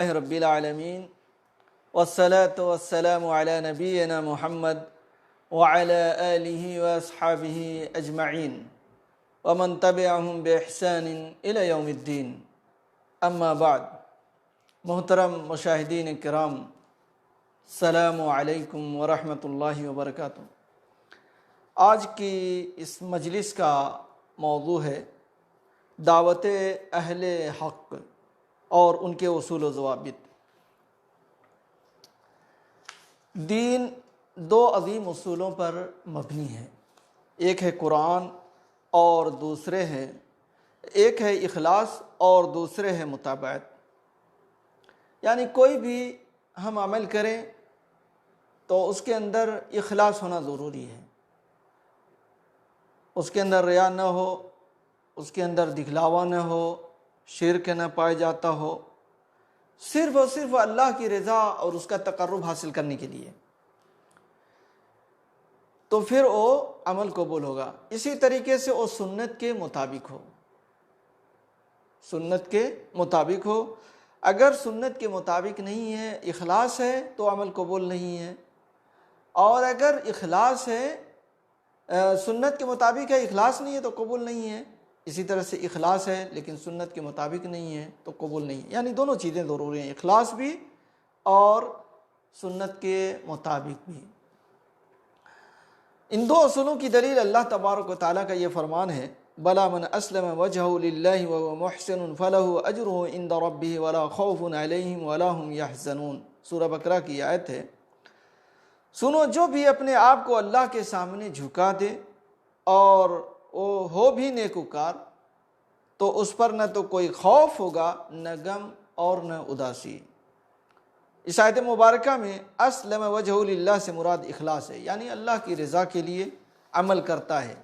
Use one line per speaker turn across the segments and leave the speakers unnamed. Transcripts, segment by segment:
رب العالمین والصلاة والسلام علی نبینا محمد وعلی آلہ واصحابہ اجمعین ومن تبعہم بإحسان الی یوم الدین، اما بعد۔ محترم مشاہدین کرام، السلام علیکم ورحمۃ اللہ وبرکاتہ۔ آج کی اس مجلس کا موضوع ہے دعوت اہل حق اور ان کے اصول و ضوابط۔ دین دو عظیم اصولوں پر مبنی ہے، ایک ہے قرآن اور ایک ہے اخلاص اور دوسرے ہے متابعت۔ یعنی کوئی بھی ہم عمل کریں تو اس کے اندر اخلاص ہونا ضروری ہے، اس کے اندر ریا نہ ہو، اس کے اندر دکھلاوا نہ ہو، شرک نہ پائے جاتا ہو، صرف اور صرف اللہ کی رضا اور اس کا تقرب حاصل کرنے کے لیے، تو پھر وہ عمل قبول ہوگا۔ اسی طریقے سے وہ سنت کے مطابق ہو۔ اگر سنت کے مطابق نہیں ہے، اخلاص ہے، تو عمل قبول نہیں ہے، اور اگر اخلاص ہے، سنت کے مطابق ہے، اخلاص نہیں ہے تو قبول نہیں ہے۔ اسی طرح سے اخلاص ہے لیکن سنت کے مطابق نہیں ہے تو قبول نہیں ہے۔ یعنی دونوں چیزیں ضروری ہیں، اخلاص بھی اور سنت کے مطابق بھی۔ ان دو اصولوں کی دلیل اللہ تبارک و تعالیٰ کا یہ فرمان ہے، بلا من اسلم وجهه للہ وهو محسن فله اجره عند ربه ولا خوف علیہم ولا هم يحزنون۔ سورہ بقرہ کی آیت ہے، سنو جو بھی اپنے آپ کو اللہ کے سامنے جھکا دے اور وہ ہو بھی نیکوکار، تو اس پر نہ تو کوئی خوف ہوگا، نہ غم اور نہ اداسی۔ اس آیت مبارکہ میں اسلم وجہ للہ سے مراد اخلاص ہے، یعنی اللہ کی رضا کے لیے عمل کرتا ہے،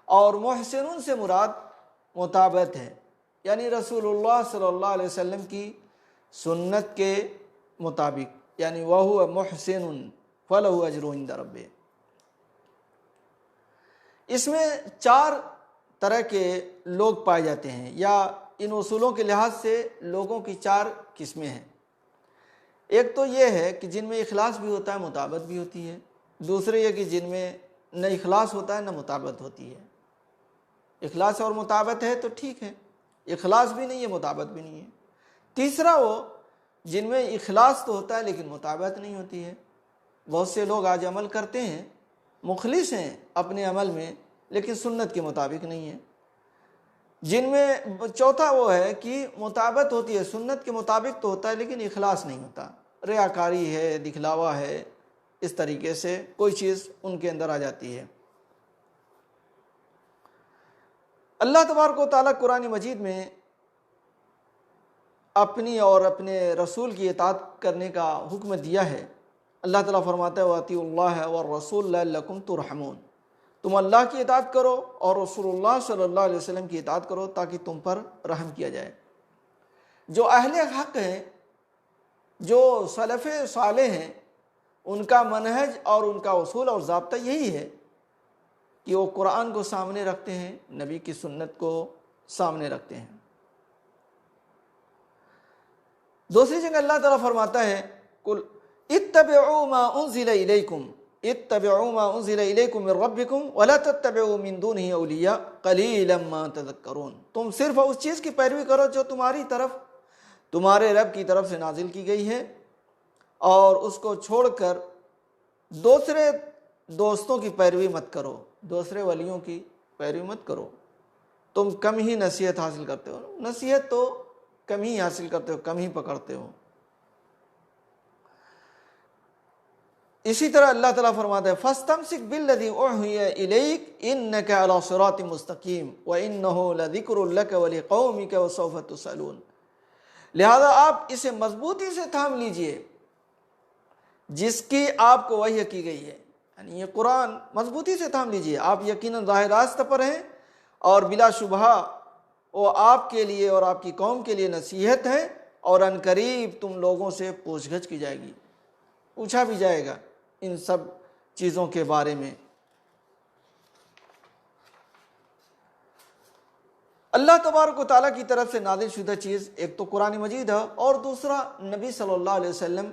اور محسنون سے مراد مطابعت ہے، یعنی رسول اللہ صلی اللہ علیہ وسلم کی سنت کے مطابق، یعنی وَهُوَ مُحْسِنٌ فَلَهُ أَجْرُهُ عِندَ رَبِّهِ۔ اس میں چار طرح کے لوگ پائے جاتے ہیں، یا ان اصولوں کے لحاظ سے لوگوں کی چار قسمیں ہیں۔ ایک تو یہ ہے کہ جن میں اخلاص بھی ہوتا ہے، مطابعت بھی ہوتی ہے۔ دوسرے یہ کہ جن میں نہ اخلاص ہوتا ہے نہ مطابعت ہوتی ہے۔ اخلاص اور مطابعت ہے تو ٹھیک ہے، اخلاص بھی نہیں ہے، مطابعت بھی نہیں ہے۔ تیسرا وہ جن میں اخلاص تو ہوتا ہے لیکن مطابعت نہیں ہوتی ہے۔ بہت سے لوگ آج عمل کرتے ہیں، مخلص ہیں اپنے عمل میں، لیکن سنت کے مطابق نہیں ہے۔ جن میں چوتھا وہ ہے کہ مطابعت ہوتی ہے، سنت کے مطابق تو ہوتا ہے لیکن اخلاص نہیں ہوتا، ریاکاری ہے، دکھلاوا ہے، اس طریقے سے کوئی چیز ان کے اندر آ جاتی ہے۔ اللہ تبارک و تعالیٰ قرآن مجید میں اپنی اور اپنے رسول کی اطاعت کرنے کا حکم دیا ہے۔ اللہ تعالیٰ فرماتا ہے وَأَطِیعُوا اللَّهَ وَالرَّسُولَ لَعَلَّکُمْ تُرْحَمُونَ، تم اللہ کی اطاعت کرو اور رسول اللہ صلی اللہ علیہ وسلم کی اطاعت کرو تاکہ تم پر رحم کیا جائے۔ جو اہل حق ہیں، جو سلف صالح ہیں، ان کا منہج اور ان کا اصول اور ضابطہ یہی ہے کہ وہ قرآن کو سامنے رکھتے ہیں، نبی کی سنت کو سامنے رکھتے ہیں۔ دوسری جگہ اللہ تعالیٰ فرماتا ہے قُلْ اتَّبِعُوا مَا أُنزِلَ إِلَيْكُمْ اتَّبِعُوا مَا أُنزِلَ إِلَيْكُمْ مِن رَبِّكُمْ وَلَا تَتَّبِعُوا مِن دُونِهِ أَوْلِيَاءَ قَلِيلًا مَا تَذَكَّرُونَ۔ تم صرف اس چیز کی پیروی کرو جو تمہارے رب کی طرف سے نازل کی گئی ہے، اور اس کو چھوڑ کر دوسرے دوستوں کی پیروی مت کرو، دوسرے ولیوں کی پیروی مت کرو، تم کم ہی نصیحت حاصل کرتے ہو، نصیحت تو کم ہی حاصل کرتے ہو، کم ہی پکڑتے ہو۔ اسی طرح اللہ تعالیٰ فرماتا ہے فَاسْتَمْسِكْ بِالَّذِي أُوحِيَ إِلَيْكَ إِنَّكَ عَلَىٰ صِرَاطٍ مُسْتَقِيمٍ وَإِنَّهُ لَذِكْرٌ لَكَ وَلِقَوْمِكَ وَسَوْفَ تُسْأَلُونَ۔ لہذا آپ اسے مضبوطی سے تھام لیجئے جس کی آپ کو وحی کی گئی ہے، یعنی یہ قرآن مضبوطی سے تھام لیجئے، آپ یقیناً راہ راست پر ہیں، اور بلا شبہ وہ آپ کے لیے اور آپ کی قوم کے لیے نصیحت ہے، اور ان قریب تم لوگوں سے پوچھ گچھ کی جائے گی، پوچھا بھی جائے گا ان سب چیزوں کے بارے میں۔ اللہ تبارک و تعالیٰ کی طرف سے نازل شدہ چیز ایک تو قرآن مجید ہے، اور دوسرا نبی صلی اللہ علیہ وسلم،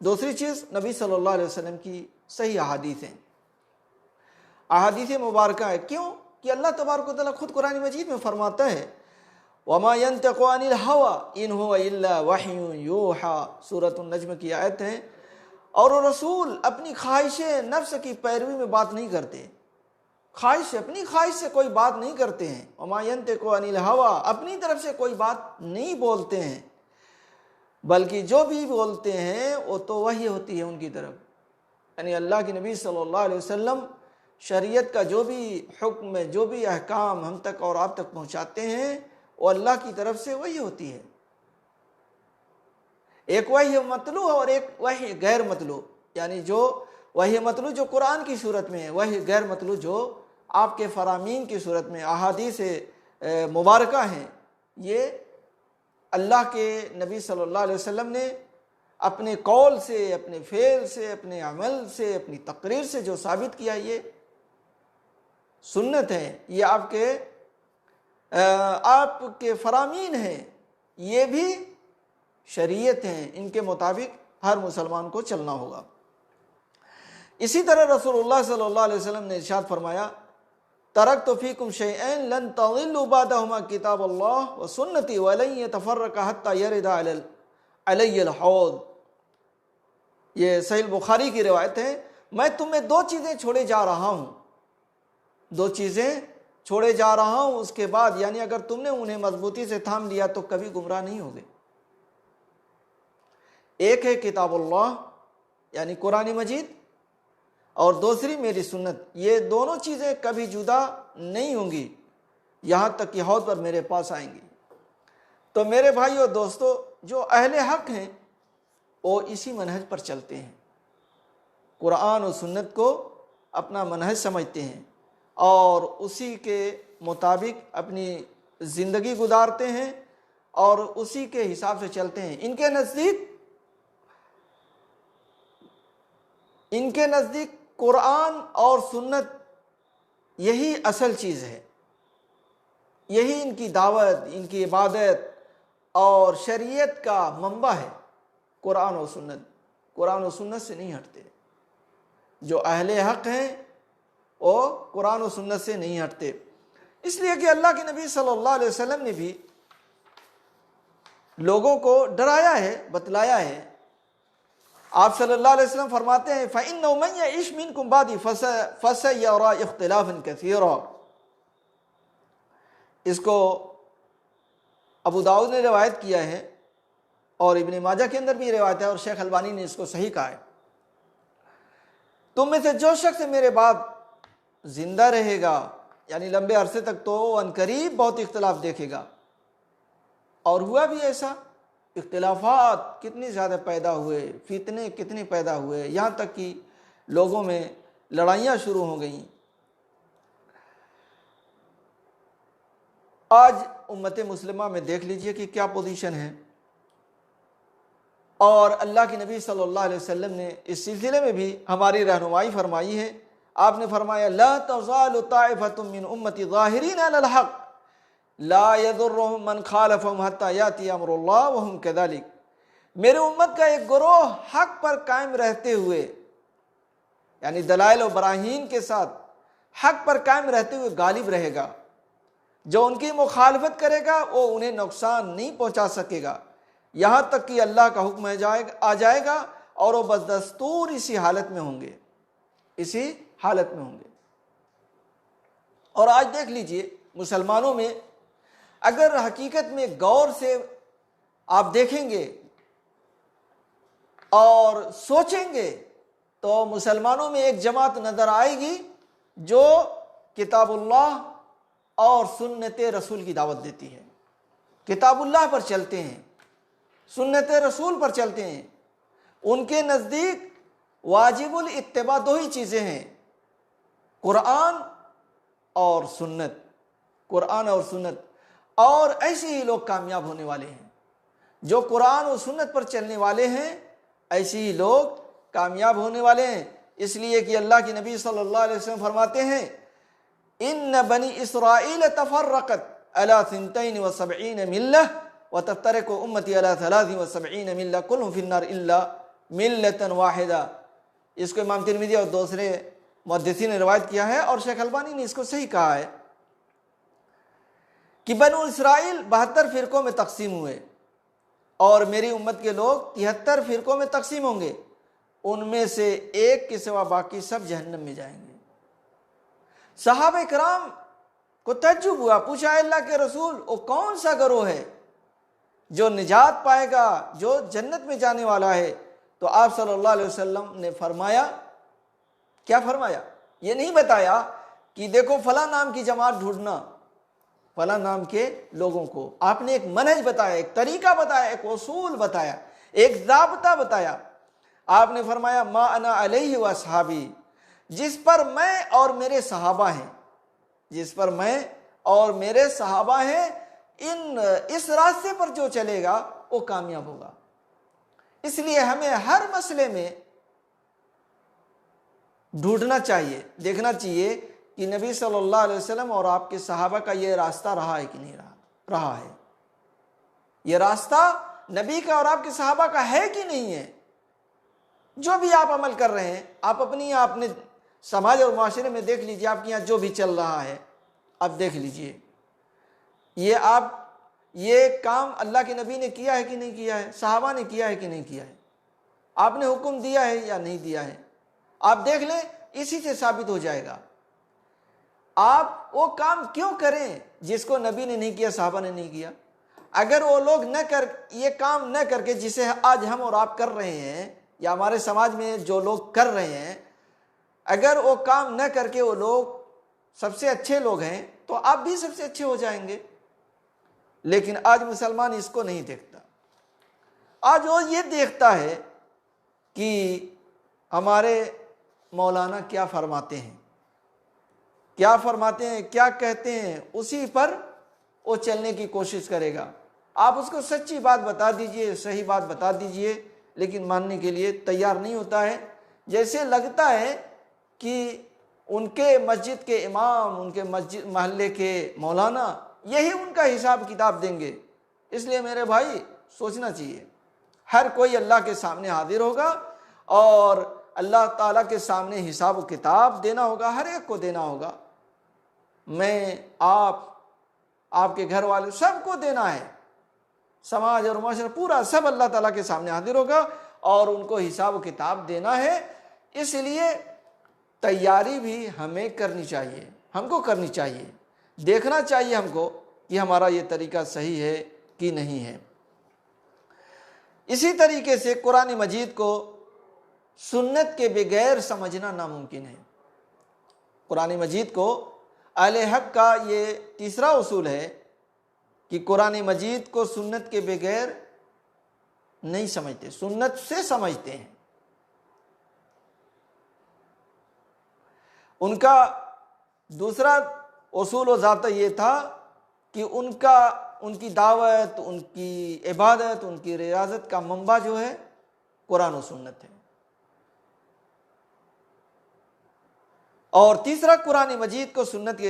دوسری چیز نبی صلی اللہ علیہ وسلم کی صحیح احادیث ہیں، احادیث مبارکہ ہے۔ کیوں کہ اللہ تبارک و تعالیٰ خود قرآن مجید میں فرماتا ہے وَمَا يَنْتِقُ عَنِ الْهَوَىٰ إِنْ هُوَ إِلَّا وَحْيٌ يُوحَىٰ، سورۃ النجم کی آیت ہے۔ اور وہ رسول اپنی خواہش نفس کی پیروی میں بات نہیں کرتے، اپنی خواہش سے کوئی بات نہیں کرتے ہیں۔ وَمَا يَنْتِقُ عَنِ الْهَوَىٰ، اپنی طرف سے کوئی بات نہیں بولتے ہیں، بلکہ جو بھی بولتے ہیں وہ تو وحی ہوتی ہے ان کی طرف، یعنی اللہ کے نبی صلی اللہ علیہ وسلم شریعت کا جو بھی حکم ہے، جو بھی احکام ہم تک اور آپ تک پہنچاتے ہیں، وہ اللہ کی طرف سے وحی ہوتی ہے۔ ایک وحی مطلوع اور ایک وحی غیر مطلوع، یعنی جو وحی مطلوع جو قرآن کی صورت میں ہے، وحی غیر مطلوع جو آپ کے فرامین کی صورت میں احادیث مبارکہ ہیں، یہ اللہ کے نبی صلی اللہ علیہ وسلم نے اپنے قول سے، اپنے فعل سے، اپنے عمل سے، اپنی تقریر سے جو ثابت کیا، یہ سنت ہے، یہ آپ کے فرامین ہیں، یہ بھی شریعت ہیں، ان کے مطابق ہر مسلمان کو چلنا ہوگا۔ اسی طرح رسول اللہ صلی اللہ علیہ وسلم نے ارشاد فرمایا ترکت فیکم شیئین لن تضلوا بعدہما کتاب اللہ وسنتی ولن یتفرق حتی یرد علی الحوض، یہ صحیح بخاری کی روایت ہے۔ میں تمہیں دو چیزیں چھوڑے جا رہا ہوں، دو چیزیں چھوڑے جا رہا ہوں، اس کے بعد یعنی اگر تم نے انہیں مضبوطی سے تھام لیا تو کبھی گمراہ نہیں ہوگے۔ ایک ہے کتاب اللہ یعنی قرآن مجید، اور دوسری میری سنت، یہ دونوں چیزیں کبھی جدا نہیں ہوں گی یہاں تک کہ حوض پر میرے پاس آئیں گی۔ تو میرے بھائی اور دوستو، جو اہل حق ہیں وہ اسی منہج پر چلتے ہیں، قرآن و سنت کو اپنا منہج سمجھتے ہیں اور اسی کے مطابق اپنی زندگی گزارتے ہیں اور اسی کے حساب سے چلتے ہیں۔ ان کے نزدیک قرآن اور سنت یہی اصل چیز ہے، یہی ان کی دعوت، ان کی عبادت اور شریعت کا منبع ہے۔ قرآن و سنت سے نہیں ہٹتے، جو اہل حق ہیں وہ قرآن و سنت سے نہیں ہٹتے، اس لیے کہ اللہ کے نبی صلی اللہ علیہ وسلم نے بھی لوگوں کو ڈرایا ہے، بتلایا ہے۔ آپ صلی اللہ علیہ وسلم فرماتے ہیں فَإِنَّهُ مَن يَعِشْ مِنْكُمْ بَعْدِي فَسَيَرَىٰ اخْتِلَافًا كَثِيرًا، اس کو ابو داؤد نے روایت کیا ہے اور ابن ماجہ کے اندر بھی روایت ہے، اور شیخ البانی نے اس کو صحیح کہا ہے۔ تم میں سے جو شخص میرے بعد زندہ رہے گا یعنی لمبے عرصے تک، تو عنقریب بہت اختلاف دیکھے گا۔ اور ہوا بھی ایسا، اختلافات کتنے زیادہ پیدا ہوئے، فتنے کتنے پیدا ہوئے، یہاں تک کہ لوگوں میں لڑائیاں شروع ہو گئیں۔ آج امت مسلمہ میں دیکھ لیجئے کہ کیا پوزیشن ہے، اور اللہ کے نبی صلی اللہ علیہ وسلم نے اس سلسلے میں بھی ہماری رہنمائی فرمائی ہے۔ آپ نے فرمایا لا تزال طائفة من امتی ظاہرین علی الحق لا يضرهم من خالفهم حتى یاتی امر اللہ وهم كذلك، میرے امت کا ایک گروہ حق پر قائم رہتے ہوئے، یعنی دلائل و براہین کے ساتھ حق پر قائم رہتے ہوئے غالب رہے گا، جو ان کی مخالفت کرے گا وہ انہیں نقصان نہیں پہنچا سکے گا، یہاں تک کہ اللہ کا حکم آ جائے گا اور وہ بدستور اسی حالت میں ہوں گے، اسی حالت میں ہوں گے۔ اور آج دیکھ لیجئے مسلمانوں میں اگر حقیقت میں غور سے آپ دیکھیں گے اور سوچیں گے تو مسلمانوں میں ایک جماعت نظر آئے گی جو کتاب اللہ اور سنت رسول کی دعوت دیتی ہے، کتاب اللہ پر چلتے ہیں، سنت رسول پر چلتے ہیں۔ ان کے نزدیک واجب الاتباع دو ہی چیزیں ہیں، قرآن اور سنت، قرآن اور سنت، اور ایسے ہی لوگ کامیاب ہونے والے ہیں۔ جو قرآن اور سنت پر چلنے والے ہیں ایسے ہی لوگ کامیاب ہونے والے ہیں، اس لیے کہ اللہ کے نبی صلی اللہ علیہ وسلم فرماتے ہیں ان بنی اسرائیل تفرقت علی ثنتین و سبعین ملہ وتفترق امتی علی ثلاث و سبعین ملہ کلہم فی النار الا ملۃ واحدہ۔ اس کو امام ترمذی اور دوسرے محدثین نے روایت کیا ہے، اور شیخ البانی نے اس کو صحیح کہا ہے کہ بنو اسرائیل 72 فرقوں میں تقسیم ہوئے، اور میری امت کے لوگ 73 فرقوں میں تقسیم ہوں گے، ان میں سے ایک کے سوا باقی سب جہنم میں جائیں گے۔ صحابہ کرام کو تعجب ہوا، پوچھا اے اللہ کے رسول وہ کون سا گروہ ہے جو نجات پائے گا، جو جنت میں جانے والا ہے؟ تو آپ صلی اللہ علیہ وسلم نے فرمایا، کیا فرمایا؟ یہ نہیں بتایا کہ دیکھو فلاں نام کی جماعت ڈھونڈنا، فلاں نام کے لوگوں کو۔ آپ نے ایک منہج بتایا، ایک طریقہ بتایا، ایک اصول بتایا، ایک ضابطہ بتایا۔ آپ نے فرمایا ما انا علیہ و اصحابی، جس پر میں اور میرے صحابہ ہیں، جس پر میں اور میرے صحابہ ہیں، اس راستے پر جو چلے گا وہ کامیاب ہوگا۔ اس لیے ہمیں ہر مسئلے میں ڈھونڈنا چاہیے، دیکھنا چاہیے کہ نبی صلی اللہ علیہ وسلم اور آپ کے صحابہ کا یہ راستہ رہا ہے کہ نہیں رہا ہے، یہ راستہ نبی کا اور آپ کے صحابہ کا ہے کہ نہیں ہے۔ جو بھی آپ عمل کر رہے ہیں، آپ اپنے سماج اور معاشرے میں دیکھ لیجئے، آپ کے یہاں جو بھی چل رہا ہے آپ دیکھ لیجئے، یہ کام اللہ کے نبی نے کیا ہے کہ نہیں کیا ہے، صحابہ نے کیا ہے کہ نہیں کیا ہے، آپ نے حکم دیا ہے یا نہیں دیا ہے، آپ دیکھ لیں، اسی سے ثابت ہو جائے گا۔ آپ وہ کام کیوں کریں جس کو نبی نے نہیں کیا، صحابہ نے نہیں کیا؟ اگر وہ لوگ یہ کام نہ کر کے جسے آج ہم اور آپ کر رہے ہیں، یا ہمارے سماج میں جو لوگ کر رہے ہیں، اگر وہ کام نہ کر کے وہ لوگ سب سے اچھے لوگ ہیں تو آپ بھی سب سے اچھے ہو جائیں گے۔ لیکن آج مسلمان اس کو نہیں دیکھتا، آج وہ یہ دیکھتا ہے کہ ہمارے مولانا کیا فرماتے ہیں، کیا کہتے ہیں، اسی پر وہ چلنے کی کوشش کرے گا۔ آپ اس کو سچی بات بتا دیجئے، صحیح بات بتا دیجئے، لیکن ماننے کے لیے تیار نہیں ہوتا ہے۔ جیسے لگتا ہے کہ ان کے مسجد کے امام، ان کے مسجد محلے کے مولانا یہی ان کا حساب کتاب دیں گے۔ اس لیے میرے بھائی سوچنا چاہیے، ہر کوئی اللہ کے سامنے حاضر ہوگا، اور اللہ تعالیٰ کے سامنے حساب و کتاب دینا ہوگا، ہر ایک کو دینا ہوگا۔ میں، آپ کے گھر والے، سب کو دینا ہے، سماج اور معاشرہ پورا سب اللہ تعالیٰ کے سامنے حاضر ہوگا اور ان کو حساب و کتاب دینا ہے۔ اس لیے تیاری بھی ہمیں کرنی چاہیے، ہم کو کرنی چاہیے، دیکھنا چاہیے ہم کو کہ ہمارا یہ طریقہ صحیح ہے کہ نہیں ہے۔ اسی طریقے سے قرآن مجید کو سنت کے بغیر سمجھنا ناممکن ہے۔ قرآن مجید کو اہل حق کا یہ تیسرا اصول ہے کہ قرآن مجید کو سنت کے بغیر نہیں سمجھتے، سنت سے سمجھتے ہیں۔ ان کا دوسرا اصول و ضابطہ یہ تھا کہ ان کی دعوت، ان کی عبادت، ان کی ریاضت کا منبع جو ہے قرآن و سنت ہے۔ اور تیسرا، قرآن مجید کو سنت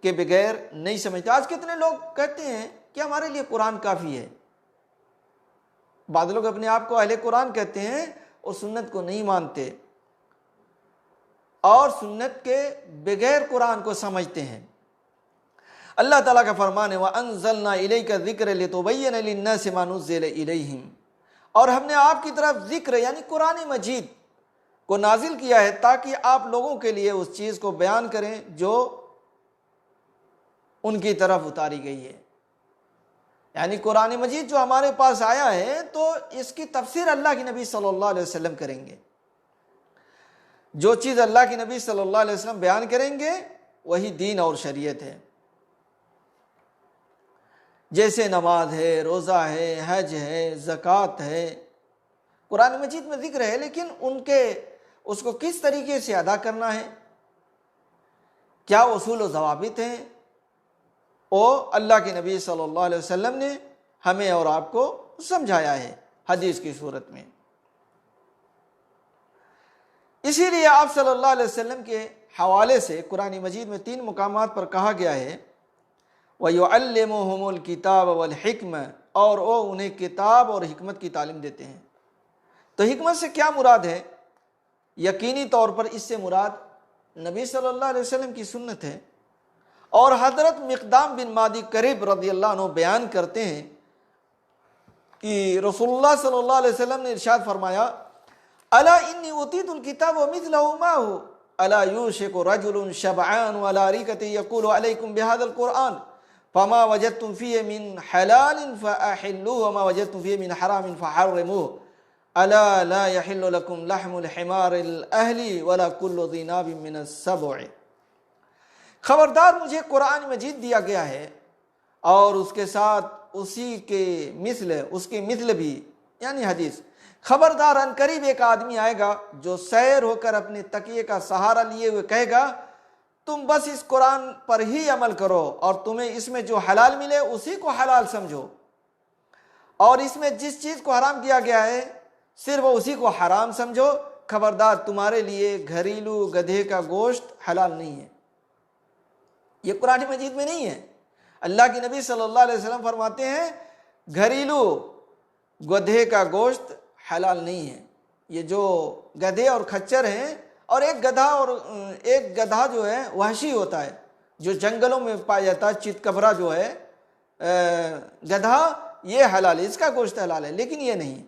کے بغیر نہیں سمجھتے۔ آج کتنے لوگ کہتے ہیں کہ ہمارے لیے قرآن کافی ہے۔ بعض لوگ اپنے آپ کو اہل قرآن کہتے ہیں اور سنت کو نہیں مانتے، اور سنت کے بغیر قرآن کو سمجھتے ہیں۔ اللہ تعالیٰ کا فرمان ہے وَأَنزَلْنَا إِلَيْكَ الذِّكْرَ لِتُبَيِّنَ لِلنَّاسِ مَا نُزِّلَ إِلَيْهِمْ، اور ہم نے آپ کی طرف ذکر یعنی قرآن مجید کو نازل کیا ہے تاکہ آپ لوگوں کے لیے اس چیز کو بیان کریں جو ان کی طرف اتاری گئی ہے۔ یعنی قرآن مجید جو ہمارے پاس آیا ہے تو اس کی تفسیر اللہ کے نبی صلی اللہ علیہ وسلم کریں گے۔ جو چیز اللہ کے نبی صلی اللہ علیہ وسلم بیان کریں گے وہی دین اور شریعت ہے۔ جیسے نماز ہے، روزہ ہے، حج ہے، زکوٰۃ ہے، قرآن مجید میں ذکر ہے، لیکن اس کو کس طریقے سے ادا کرنا ہے، کیا اصول و ضوابط ہیں، وہ اللہ کے نبی صلی اللہ علیہ وسلم نے ہمیں اور آپ کو سمجھایا ہے حدیث کی صورت میں۔ اسی لیے آپ صلی اللہ علیہ وسلم کے حوالے سے قرآن مجید میں 3 مقامات پر کہا گیا ہے وَيُعَلِّمُهُمُ الْكِتَابَ وَالْحِکْمَةَ، اور وہ انہیں کتاب اور حکمت کی تعلیم دیتے ہیں۔ تو حکمت سے کیا مراد ہے؟ یقینی طور پر اس سے مراد نبی صلی اللہ علیہ وسلم کی سنت ہے۔ اور حضرت مقدام بن مادی کرب رضی اللہ عنہ بیان کرتے ہیں کہ رسول اللہ صلی اللہ علیہ وسلم نے ارشاد فرمایا، الا انی اوتیت الکتاب ومثلہ معہ، الا یوشک رجل شبعان وعلی ریکۃ یقول علیکم بہذا القرآن فما وجدتم فیہ من حلال فاحلوہ وما وجدتم فیہ من حرام فحرموہ، الا لا یحل لکم لحم الحمار الاہلی ولا کل ذی ناب من السبع۔ خبردار، مجھے قرآن مجید دیا گیا ہے اور اس کے ساتھ اسی کے مثل بھی، یعنی حدیث۔ خبردار، ان قریب ایک آدمی آئے گا جو سیر ہو کر اپنے تکیے کا سہارا لیے ہوئے کہے گا تم بس اس قرآن پر ہی عمل کرو اور تمہیں اس میں جو حلال ملے اسی کو حلال سمجھو، اور اس میں جس چیز کو حرام کیا گیا ہے صرف اسی کو حرام سمجھو۔ خبردار، تمہارے لیے گھریلو گدھے کا گوشت حلال نہیں ہے۔ یہ قرآن مجید میں نہیں ہے۔ اللہ کے نبی صلی اللہ علیہ وسلم فرماتے ہیں گھریلو گدھے کا گوشت حلال نہیں ہے۔ یہ جو گدھے اور کھچر ہیں، اور ایک گدھا جو ہے وحشی ہوتا ہے جو جنگلوں میں پایا جاتا ہے، چت کبرا جو ہے گدھا، یہ حلال ہے، اس کا گوشت حلال ہے، لیکن یہ نہیں۔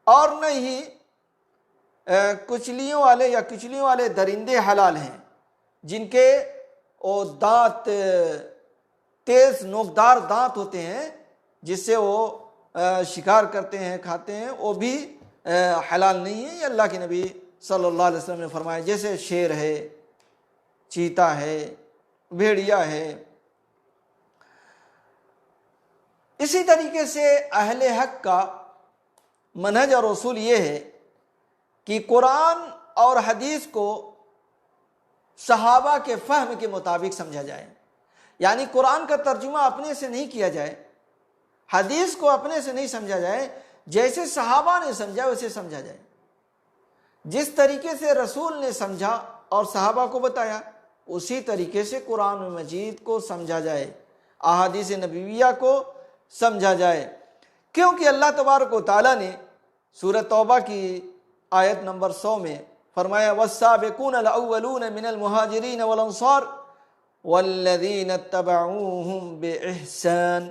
اور نہ ہی کچلیوں والے درندے حلال ہیں جن کے وہ دانت تیز نوکدار دانت ہوتے ہیں جس سے وہ شکار کرتے ہیں، کھاتے ہیں، وہ بھی حلال نہیں ہے۔ یہ اللہ کے نبی صلی اللہ علیہ وسلم نے فرمایا، جیسے شیر ہے، چیتا ہے، بھیڑیا ہے۔ اسی طریقے سے اہل حق کا منہج اور اصول یہ ہے کہ قرآن اور حدیث کو صحابہ کے فہم کے مطابق سمجھا جائے، یعنی قرآن کا ترجمہ اپنے سے نہیں کیا جائے، حدیث کو اپنے سے نہیں سمجھا جائے، جیسے صحابہ نے سمجھا ویسے سمجھا جائے، جس طریقے سے رسول نے سمجھا اور صحابہ کو بتایا اسی طریقے سے قرآن مجید کو سمجھا جائے، احادیث نبویہ کو سمجھا جائے۔ کیونکہ اللہ تبارک و تعالیٰ نے سورہ توبہ کی آیت نمبر 100 میں فرمایا والسابقون الاولون من المہاجرین والانصار والذین اتبعوہم بإحسان۔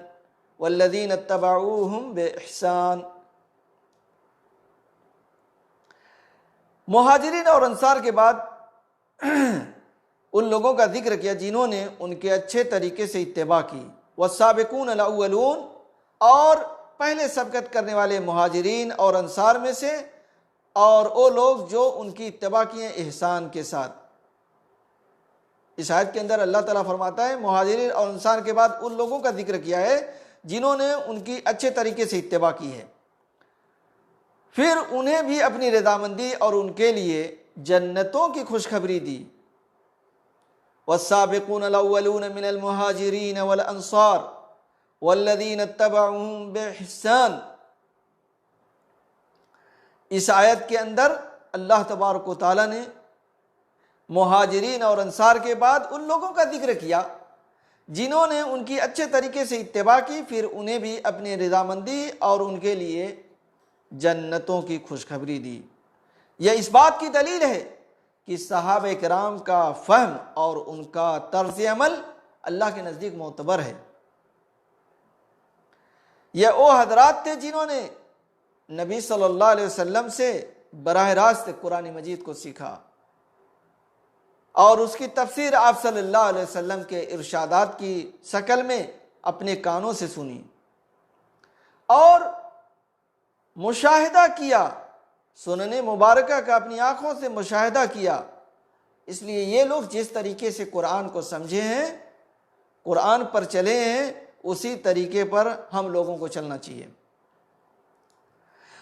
مہاجرین اور انصار کے بعد ان لوگوں کا ذکر کیا جنہوں نے ان کے اچھے طریقے سے اتباع کی، والسابقون الاولون، اور پہلے سبقت کرنے والے مہاجرین اور انصار میں سے، اور وہ لوگ جو ان کی اتباع کیے احسان کے ساتھ۔ اس آیت کے اندر اللہ تعالیٰ فرماتا ہے مہاجرین اور انصار کے بعد ان لوگوں کا ذکر کیا ہے جنہوں نے ان کی اچھے طریقے سے اتباع کی ہے، پھر انہیں بھی اپنی رضامندی اور ان کے لیے جنتوں کی خوشخبری دی۔ والسابقون الاولون من المہاجرین والانصار والذین اتبعوہم بإحسان۔ اس آیت کے اندر اللہ تبارک و تعالیٰ نے مہاجرین اور انصار کے بعد ان لوگوں کا ذکر کیا جنہوں نے ان کی اچھے طریقے سے اتباع کی، پھر انہیں بھی اپنی رضامندی اور ان کے لیے جنتوں کی خوشخبری دی۔ یہ اس بات کی دلیل ہے کہ صحابہ کرام کا فہم اور ان کا طرز عمل اللہ کے نزدیک معتبر ہے۔ یہ وہ حضرات تھے جنہوں نے نبی صلی اللہ علیہ وسلم سے براہ راست قرآن مجید کو سیکھا اور اس کی تفسیر آپ صلی اللہ علیہ وسلم کے ارشادات کی شکل میں اپنے کانوں سے سنی اور مشاہدہ کیا، سنن مبارکہ کا اپنی آنکھوں سے مشاہدہ کیا۔ اس لیے یہ لوگ جس طریقے سے قرآن کو سمجھے ہیں، قرآن پر چلے ہیں، اسی طریقے پر ہم لوگوں کو چلنا چاہیے۔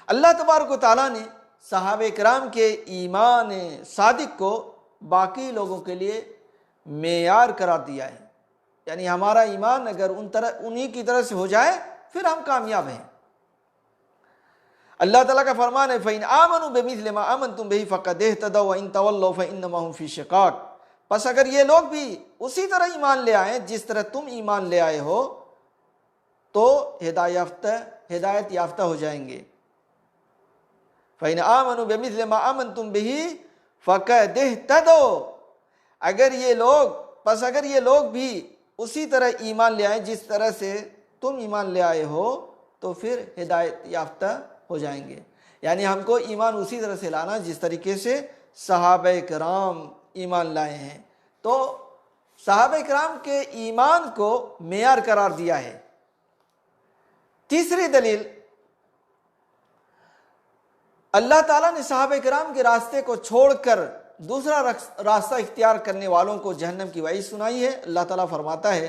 اللہ تبارک و تعالیٰ نے صحابہ کرام کے ایمان صادق کو باقی لوگوں کے لیے معیار قرار دیا ہے، یعنی ہمارا ایمان اگر انہی کی طرح سے ہو جائے پھر ہم کامیاب ہیں۔ اللہ تعالیٰ کا فرمان ہے فَإِنْ آمَنُوا بِمِثْلِ مَا آمَنْتُمْ بِهِ فَقَدْ اهْتَدَوْا وَإِنْ تَوَلَّوْا فَإِنَّمَا هُمْ فِي شِقَاقٍ۔ پس اگر یہ لوگ بھی اسی طرح ایمان لے آئیں جس طرح تم ایمان لے آئے ہو تو ہدایت یافتہ ہو جائیں گے۔ فَإِنْ آمَنُوا بِمِثْلِ مَا آمَنْتُمْ بِهِ فَقَدِ اهْتَدَوْا، اگر یہ لوگ بھی اسی طرح ایمان لے آئیں جس طرح سے تم ایمان لے آئے ہو تو پھر ہدایت یافتہ ہو جائیں گے۔ یعنی ہم کو ایمان اسی طرح سے لانا جس طریقے سے صحابہ کرام ایمان لائے ہیں۔ تو صحابہ کرام کے ایمان کو معیار قرار دیا ہے۔ تیسری دلیل، اللہ تعالیٰ نے صحابہ کرام کے راستے کو چھوڑ کر دوسرا راستہ اختیار کرنے والوں کو جہنم کی وعید سنائی ہے۔ اللہ تعالیٰ فرماتا ہے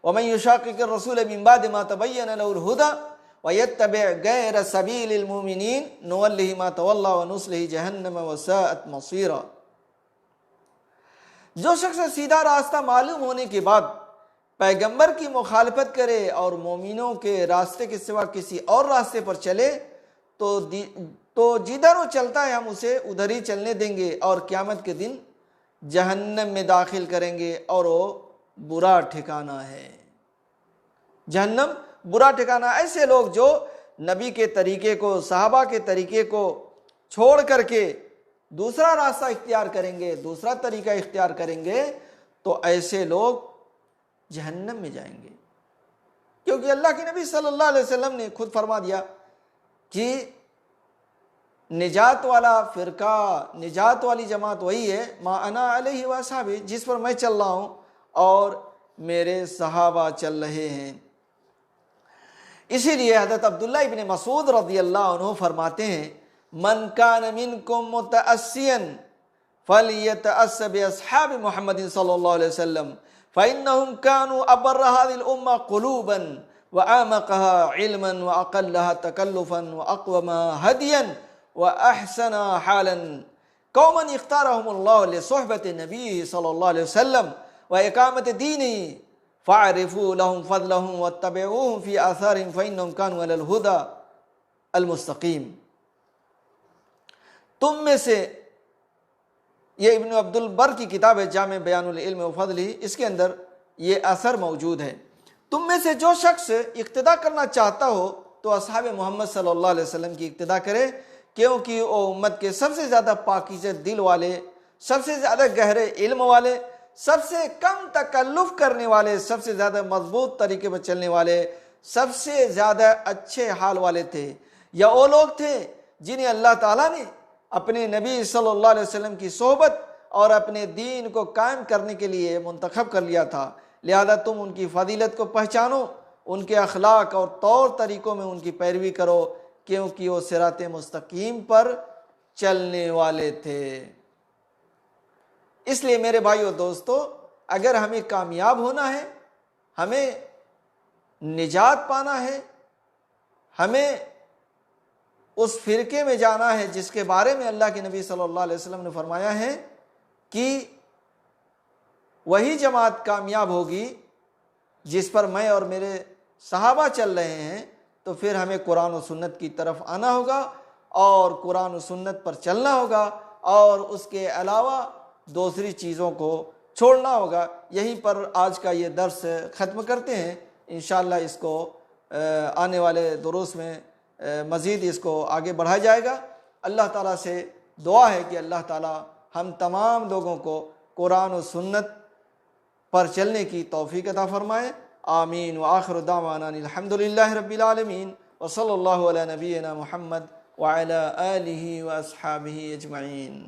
وَمَن يُشَاقِقِ الرَّسُولَ مِن بَعْدِ مَا تَبَيَّنَ لَهُ الْهُدَى وَيَتَّبِعْ غَيْرَ سَبِيلِ الْمُؤْمِنِينَ نُوَلِّهِ مَا تَوَلَّى وَنُصْلِهِ جَهَنَّمَ وَسَاءَتْ مَصِيرًا۔ جو شخص سیدھا راستہ معلوم ہونے کے بعد پیغمبر کی مخالفت کرے اور مومنوں کے راستے کے سوا کسی اور راستے پر چلے تو جدھر وہ چلتا ہے ہم اسے ادھر ہی چلنے دیں گے اور قیامت کے دن جہنم میں داخل کریں گے اور وہ برا ٹھکانہ ہے۔ جہنم برا ٹھکانہ، ایسے لوگ جو نبی کے طریقے کو، صحابہ کے طریقے کو چھوڑ کر کے دوسرا راستہ اختیار کریں گے، دوسرا طریقہ اختیار کریں گے تو ایسے لوگ جہنم میں جائیں گے۔ کیونکہ اللہ کے نبی صلی اللہ علیہ وسلم نے خود فرما دیا کہ نجات والا فرقہ، نجات والی جماعت وہی ہے ما انا علیہ واصحابی، جس پر میں چل رہا ہوں اور میرے صحابہ چل رہے ہیں۔ اسی لیے حضرت عبداللہ ابن مسعود رضی اللہ عنہ فرماتے ہیں من کان منکم متأسیا فلیتأس باصحاب محمد صلی اللہ علیہ وسلم فإنهم كانوا أبر هذه الأمة قلوبا وأعمقها علما وأقلها تكلفا وأقومها هديا وأحسن حالا قوما اختارهم الله لصحبة النبي صلى الله عليه وسلم وإقامة دينه فاعرفوا لهم فضلهم واتبعوهم في آثارهم فإنهم كانوا على الهدى المستقيم۔ تم میں سے، یہ ابن عبد البر کی کتاب ہے جامع بیان العلم و فضلہ، اس کے اندر یہ اثر موجود ہے، تم میں سے جو شخص اقتداء کرنا چاہتا ہو تو اصحاب محمد صلی اللہ علیہ وسلم کی اقتداء کرے، کیونکہ وہ امت کے سب سے زیادہ پاکیزہ دل والے، سب سے زیادہ گہرے علم والے، سب سے کم تکلف کرنے والے، سب سے زیادہ مضبوط طریقے پر چلنے والے، سب سے زیادہ اچھے حال والے تھے۔ یا وہ لوگ تھے جنہیں اللہ تعالیٰ نے اپنے نبی صلی اللہ علیہ وسلم کی صحبت اور اپنے دین کو قائم کرنے کے لیے منتخب کر لیا تھا، لہذا تم ان کی فضیلت کو پہچانو، ان کے اخلاق اور طور طریقوں میں ان کی پیروی کرو، کیونکہ وہ صراط مستقیم پر چلنے والے تھے۔ اس لیے میرے بھائیو دوستو، اگر ہمیں کامیاب ہونا ہے، ہمیں نجات پانا ہے، ہمیں اس فرقے میں جانا ہے جس کے بارے میں اللہ کے نبی صلی اللہ علیہ وسلم نے فرمایا ہے کہ وہی جماعت کامیاب ہوگی جس پر میں اور میرے صحابہ چل رہے ہیں، تو پھر ہمیں قرآن و سنت کی طرف آنا ہوگا اور قرآن و سنت پر چلنا ہوگا اور اس کے علاوہ دوسری چیزوں کو چھوڑنا ہوگا۔ یہیں پر آج کا یہ درس ختم کرتے ہیں، انشاءاللہ اس کو آنے والے دروس میں مزید اس کو آگے بڑھایا جائے گا۔ اللہ تعالیٰ سے دعا ہے کہ اللہ تعالیٰ ہم تمام لوگوں کو قرآن و سنت پر چلنے کی توفیق عطا فرمائے، آمین۔ وآخر دعوانا الحمدللہ رب العالمین، وصلی اللہ علی نبینا محمد وعلی آلہ واصحابہ اجمعین۔